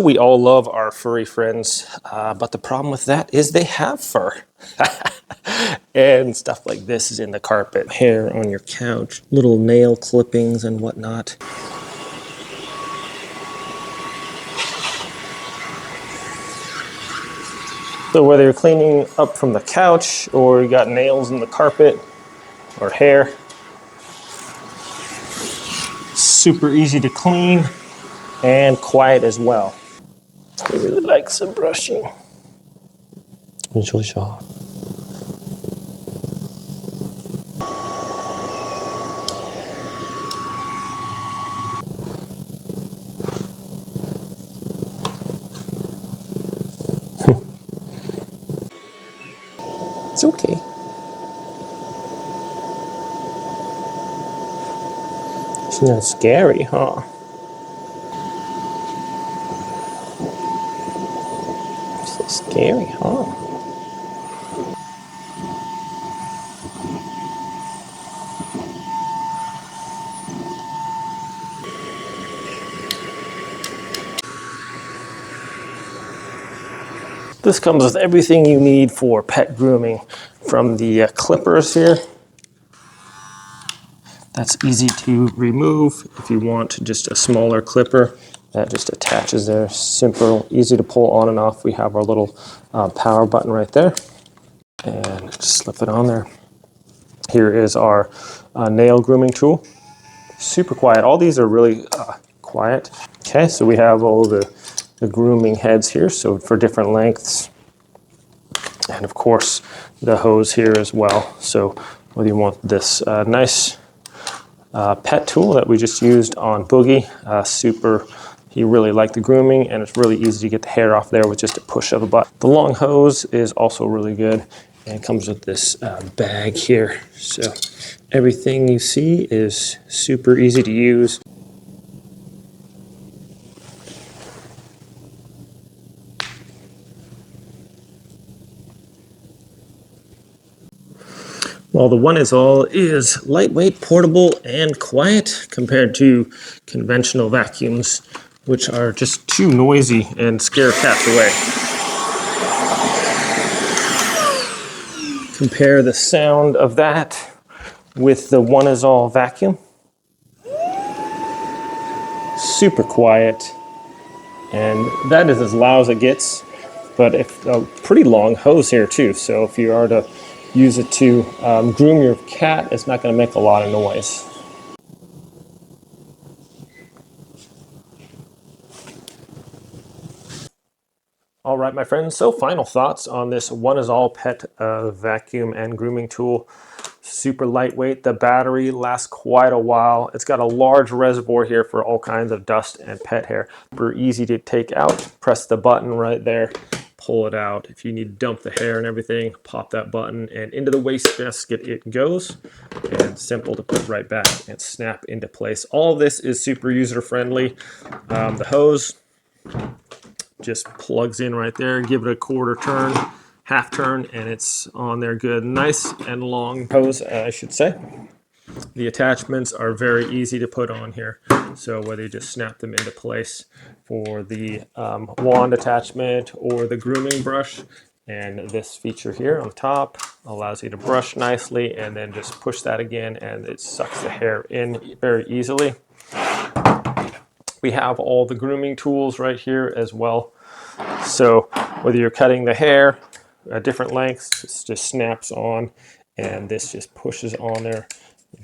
We all love our furry friends, but the problem with that is they have fur. And stuff like this is in the carpet, hair on your couch, little nail clippings and whatnot. So whether you're cleaning up from the couch or you got nails in the carpet or hair, super easy to clean and quiet as well. I really like some brushing. Enjoy shot. It's okay. It's not scary, huh? So scary, huh? This comes with everything you need for pet grooming, from the clippers here. That's easy to remove. If you want just a smaller clipper, that just attaches there. Simple, easy to pull on and off. We have our little power button right there, and just slip it on there. Here is our nail grooming tool. Super quiet. All these are really quiet. Okay, so we have all the grooming heads here, so for different lengths. And of course, the hose here as well. So whether you want this nice pet tool that we just used on Boogie, he really liked the grooming, and it's really easy to get the hair off there with just a push of a button. The long hose is also really good, and it comes with this bag here. So everything you see is super easy to use. Well, the Oneisall is lightweight, portable, and quiet compared to conventional vacuums, which are just too noisy and scare cats away. Compare the sound of that with the Oneisall vacuum. Super quiet, and that is as loud as it gets, but a pretty long hose here too, so if you are to use it to groom your cat, it's not going to make a lot of noise. All right, my friends, so final thoughts on this Oneisall Pet vacuum and grooming tool. Super lightweight. The battery lasts quite a while. It's got a large reservoir here for all kinds of dust and pet hair. Super easy to take out. Press the button right there. Pull it out. If you need to dump the hair and everything, pop that button and into the waste basket it goes. And simple to put right back and snap into place. All this is super user friendly. The hose just plugs in right there. Give it a quarter turn, half turn, and it's on there good. Nice and long hose, I should say. The attachments are very easy to put on here, so whether you just snap them into place for the wand attachment or the grooming brush, and this feature here on top allows you to brush nicely and then just push that again and it sucks the hair in very easily. We have all the grooming tools right here as well, so whether you're cutting the hair at different lengths, it just snaps on and this just pushes on there.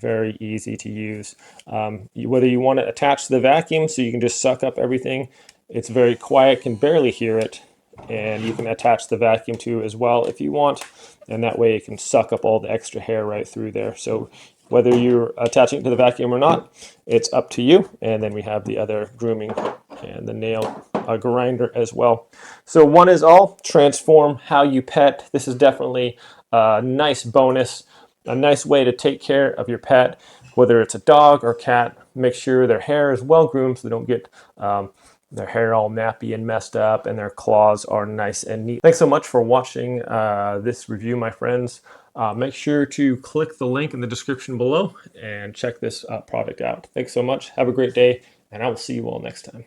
Very easy to use. Whether you want to attach to the vacuum so you can just suck up everything, it's very quiet, can barely hear it, and you can attach the vacuum to as well if you want, and that way it can suck up all the extra hair right through there. So whether you're attaching it to the vacuum or not, it's up to you. And then we have the other grooming and the nail grinder as well. So Oneisall, transform how you pet. This is definitely a nice bonus. A nice way to take care of your pet, whether it's a dog or cat. Make sure their hair is well groomed so they don't get their hair all nappy and messed up, and their claws are nice and neat. Thanks so much for watching this review, my friends. Make sure to click the link in the description below and check this product out. Thanks so much. Have a great day, and I will see you all next time.